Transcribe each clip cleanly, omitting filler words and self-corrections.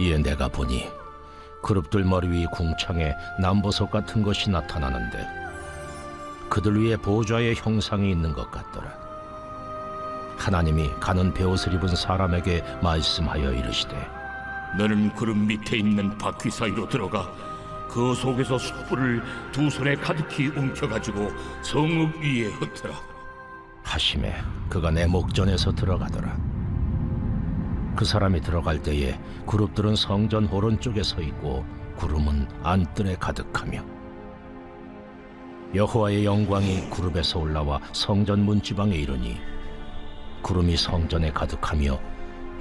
이에 내가 보니 그룹들 머리 위 궁창에 남보석 같은 것이 나타나는데 그들 위에 보좌의 형상이 있는 것 같더라. 하나님이 가는 베옷을 입은 사람에게 말씀하여 이르시되 너는 구름 밑에 있는 바퀴 사이로 들어가 그 속에서 숯불을 두 손에 가득히 움켜가지고 성읍 위에 흩어라 하심에 그가 내 목전에서 들어가더라. 그 사람이 들어갈 때에 그룹들은 성전 오른쪽에 서 있고 구름은 안뜰에 가득하며 여호와의 영광이 그룹에서 올라와 성전 문지방에 이르니 구름이 성전에 가득하며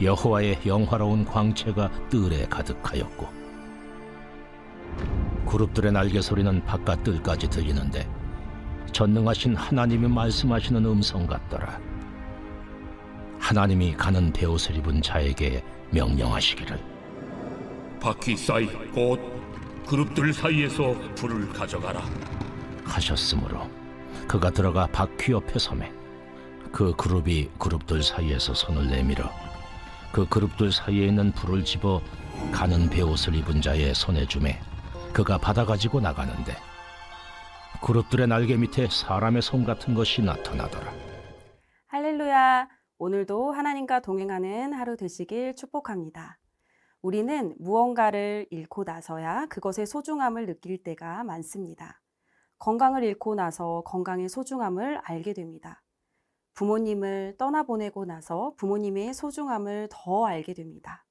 여호와의 영화로운 광채가 뜰에 가득하였고 그룹들의 날개 소리는 바깥 뜰까지 들리는데 전능하신 하나님이 말씀하시는 음성 같더라. 하나님이 가는 베옷을 입은 자에게 명령하시기를 바퀴 사이 곧 그룹들 사이에서 불을 가져가라 하셨으므로 그가 들어가 바퀴 옆에 서매 그 그룹이 그룹들 사이에서 손을 내밀어 그 그룹들 사이에 있는 불을 집어 가는 베옷을 입은 자의 손에 주매 그가 받아가지고 나가는데 그룹들의 날개 밑에 사람의 손 같은 것이 나타나더라. 할렐루야! 오늘도 하나님과 동행하는 하루 되시길 축복합니다. 우리는 무언가를 잃고 나서야 그것의 소중함을 느낄 때가 많습니다. 건강을 잃고 나서 건강의 소중함을 알게 됩니다. 부모님을 떠나보내고 나서 부모님의 소중함을 더 알게 됩니다.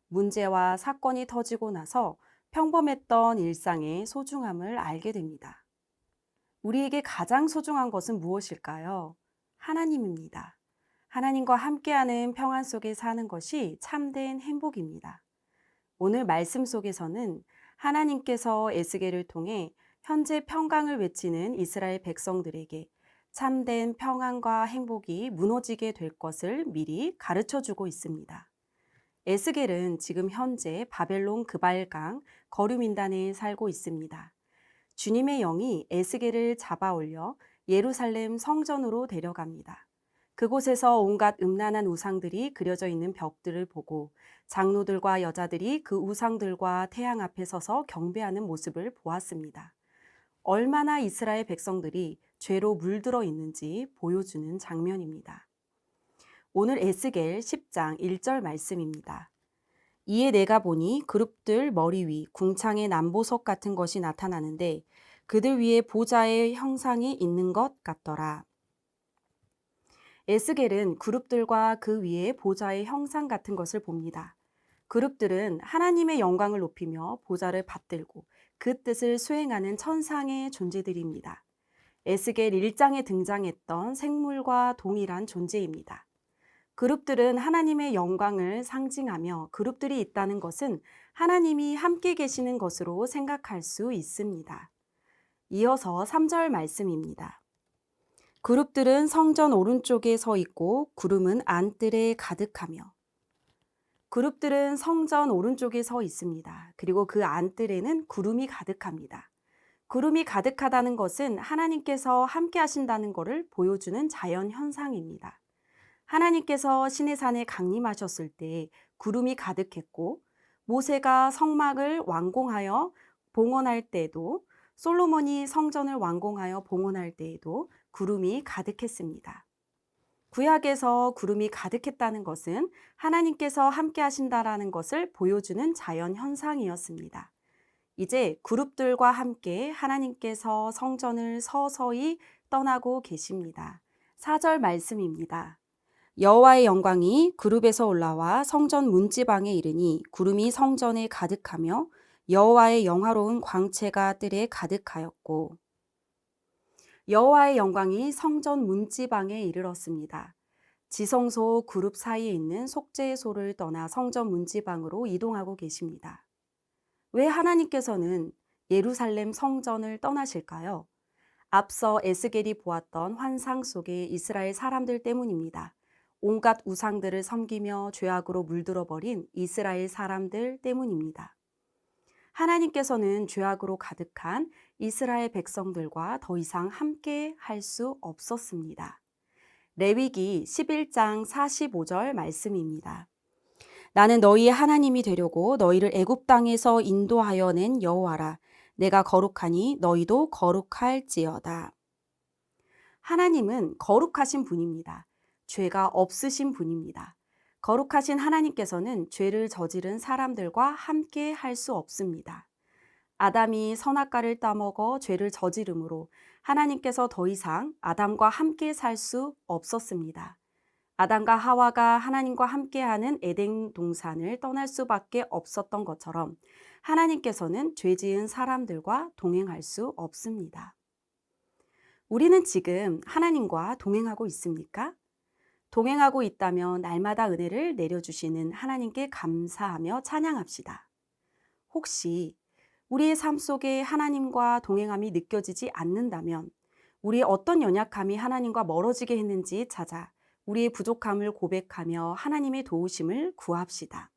문제와 사건이 터지고 나서 평범했던 일상의 소중함을 알게 됩니다. 우리에게 가장 소중한 것은 무엇일까요? 하나님입니다. 하나님과 함께하는 평안 속에 사는 것이 참된 행복입니다. 오늘 말씀 속에서는 하나님께서 에스겔을 통해 현재 평강을 외치는 이스라엘 백성들에게 참된 평안과 행복이 무너지게 될 것을 미리 가르쳐주고 있습니다. 에스겔은 지금 현재 바벨론 그발강 거류민단에 살고 있습니다. 주님의 영이 에스겔을 잡아 올려 예루살렘 성전으로 데려갑니다. 그곳에서 온갖 음란한 우상들이 그려져 있는 벽들을 보고 장로들과 여자들이 그 우상들과 태양 앞에 서서 경배하는 모습을 보았습니다. 얼마나 이스라엘 백성들이 죄로 물들어 있는지 보여주는 장면입니다. 오늘 에스겔 10장 1절 말씀입니다. 이에 내가 보니 그룹들 머리 위 궁창의 남보석 같은 것이 나타나는데 그들 위에 보좌의 형상이 있는 것 같더라. 에스겔은 그룹들과 그 위에 보좌의 형상 같은 것을 봅니다. 그룹들은 하나님의 영광을 높이며 보좌를 받들고 그 뜻을 수행하는 천상의 존재들입니다. 에스겔 1장에 등장했던 생물과 동일한 존재입니다. 그룹들은 하나님의 영광을 상징하며 그룹들이 있다는 것은 하나님이 함께 계시는 것으로 생각할 수 있습니다. 이어서 3절 말씀입니다. 그룹들은 성전 오른쪽에 서 있고 구름은 안뜰에 가득하며 그룹들은 성전 오른쪽에 서 있습니다. 그리고 그 안뜰에는 구름이 가득합니다. 구름이 가득하다는 것은 하나님께서 함께 하신다는 것을 보여주는 자연 현상입니다. 하나님께서 시내산에 강림하셨을 때 구름이 가득했고 모세가 성막을 완공하여 봉헌할 때에도 솔로몬이 성전을 완공하여 봉헌할 때에도 구름이 가득했습니다. 구약에서 구름이 가득했다는 것은 하나님께서 함께 하신다라는 것을 보여주는 자연 현상이었습니다. 이제 그룹들과 함께 하나님께서 성전을 서서히 떠나고 계십니다. 4절 말씀입니다. 여호와의 영광이 그룹에서 올라와 성전 문지방에 이르니 구름이 성전에 가득하며 여호와의 영화로운 광채가 뜰에 가득하였고 여호와의 영광이 성전 문지방에 이르렀습니다. 지성소 그룹 사이에 있는 속죄소를 떠나 성전 문지방으로 이동하고 계십니다. 왜 하나님께서는 예루살렘 성전을 떠나실까요? 앞서 에스겔이 보았던 환상 속의 이스라엘 사람들 때문입니다. 온갖 우상들을 섬기며 죄악으로 물들어버린 이스라엘 사람들 때문입니다. 하나님께서는 죄악으로 가득한 이스라엘 백성들과 더 이상 함께 할 수 없었습니다. 레위기 11장 45절 말씀입니다. 나는 너희의 하나님이 되려고 너희를 애굽 땅에서 인도하여 낸 여호와라. 내가 거룩하니 너희도 거룩할지어다. 하나님은 거룩하신 분입니다. 죄가 없으신 분입니다. 거룩하신 하나님께서는 죄를 저지른 사람들과 함께 할 수 없습니다. 아담이 선악과를 따먹어 죄를 저지름으로 하나님께서 더 이상 아담과 함께 살 수 없었습니다. 아담과 하와가 하나님과 함께하는 에덴 동산을 떠날 수밖에 없었던 것처럼 하나님께서는 죄 지은 사람들과 동행할 수 없습니다. 우리는 지금 하나님과 동행하고 있습니까? 동행하고 있다면 날마다 은혜를 내려주시는 하나님께 감사하며 찬양합시다. 혹시 우리의 삶 속에 하나님과 동행함이 느껴지지 않는다면 우리의 어떤 연약함이 하나님과 멀어지게 했는지 찾아 우리의 부족함을 고백하며 하나님의 도우심을 구합시다.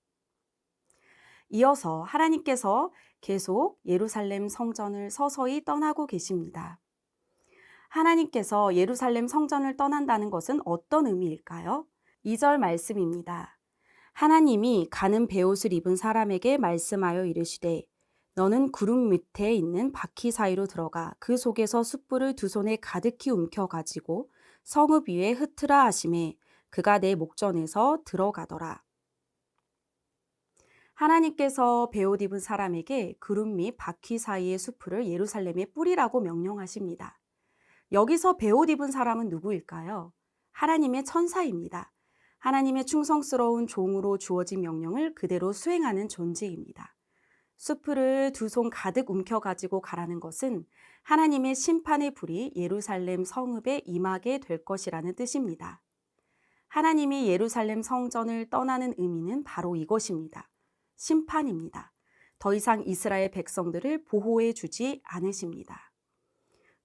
이어서 하나님께서 계속 예루살렘 성전을 서서히 떠나고 계십니다. 하나님께서 예루살렘 성전을 떠난다는 것은 어떤 의미일까요? 2절 말씀입니다. 하나님이 가는 베옷을 입은 사람에게 말씀하여 이르시되 너는 구름 밑에 있는 바퀴 사이로 들어가 그 속에서 숯불을 두 손에 가득히 움켜 가지고 성읍 위에 흩으라 하시매 그가 내 목전에서 들어가더라. 하나님께서 베옷 입은 사람에게 구름 및 바퀴 사이의 숯불을 예루살렘에 뿌리라고 명령하십니다. 여기서 베옷 입은 사람은 누구일까요? 하나님의 천사입니다. 하나님의 충성스러운 종으로 주어진 명령을 그대로 수행하는 존재입니다. 숯불을 두 손 가득 움켜가지고 가라는 것은 하나님의 심판의 불이 예루살렘 성읍에 임하게 될 것이라는 뜻입니다. 하나님이 예루살렘 성전을 떠나는 의미는 바로 이것입니다. 심판입니다. 더 이상 이스라엘 백성들을 보호해 주지 않으십니다.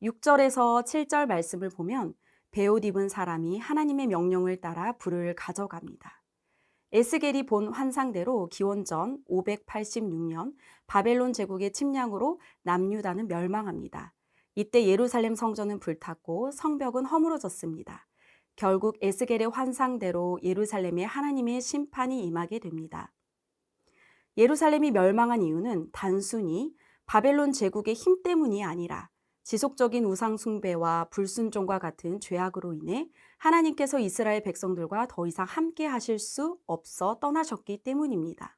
6절에서 7절 말씀을 보면 베옷 입은 사람이 하나님의 명령을 따라 불을 가져갑니다. 에스겔이 본 환상대로 기원전 586년 바벨론 제국의 침략으로 남유다는 멸망합니다. 이때 예루살렘 성전은 불탔고 성벽은 허물어졌습니다. 결국 에스겔의 환상대로 예루살렘에 하나님의 심판이 임하게 됩니다. 예루살렘이 멸망한 이유는 단순히 바벨론 제국의 힘 때문이 아니라 지속적인 우상 숭배와 불순종과 같은 죄악으로 인해 하나님께서 이스라엘 백성들과 더 이상 함께 하실 수 없어 떠나셨기 때문입니다.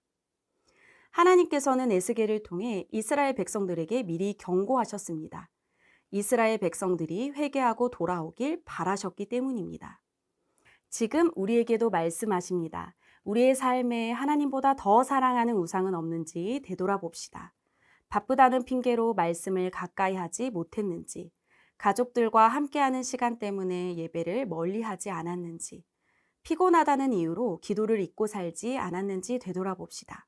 하나님께서는 에스겔을 통해 이스라엘 백성들에게 미리 경고하셨습니다. 이스라엘 백성들이 회개하고 돌아오길 바라셨기 때문입니다. 지금 우리에게도 말씀하십니다. 우리의 삶에 하나님보다 더 사랑하는 우상은 없는지 되돌아봅시다. 바쁘다는 핑계로 말씀을 가까이 하지 못했는지, 가족들과 함께하는 시간 때문에 예배를 멀리하지 않았는지, 피곤하다는 이유로 기도를 잊고 살지 않았는지 되돌아봅시다.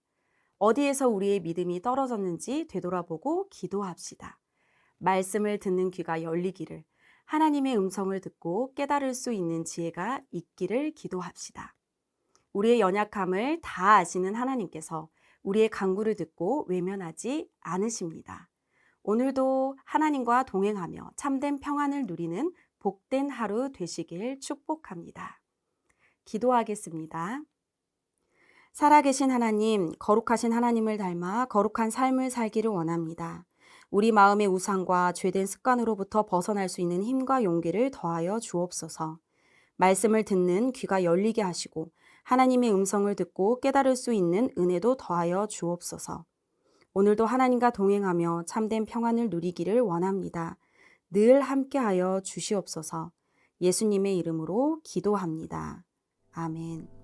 어디에서 우리의 믿음이 떨어졌는지 되돌아보고 기도합시다. 말씀을 듣는 귀가 열리기를, 하나님의 음성을 듣고 깨달을 수 있는 지혜가 있기를 기도합시다. 우리의 연약함을 다 아시는 하나님께서 우리의 간구를 듣고 외면하지 않으십니다. 오늘도 하나님과 동행하며 참된 평안을 누리는 복된 하루 되시길 축복합니다. 기도하겠습니다. 살아계신 하나님, 거룩하신 하나님을 닮아 거룩한 삶을 살기를 원합니다. 우리 마음의 우상과 죄된 습관으로부터 벗어날 수 있는 힘과 용기를 더하여 주옵소서. 말씀을 듣는 귀가 열리게 하시고 하나님의 음성을 듣고 깨달을 수 있는 은혜도 더하여 주옵소서. 오늘도 하나님과 동행하며 참된 평안을 누리기를 원합니다. 늘 함께하여 주시옵소서. 예수님의 이름으로 기도합니다. 아멘.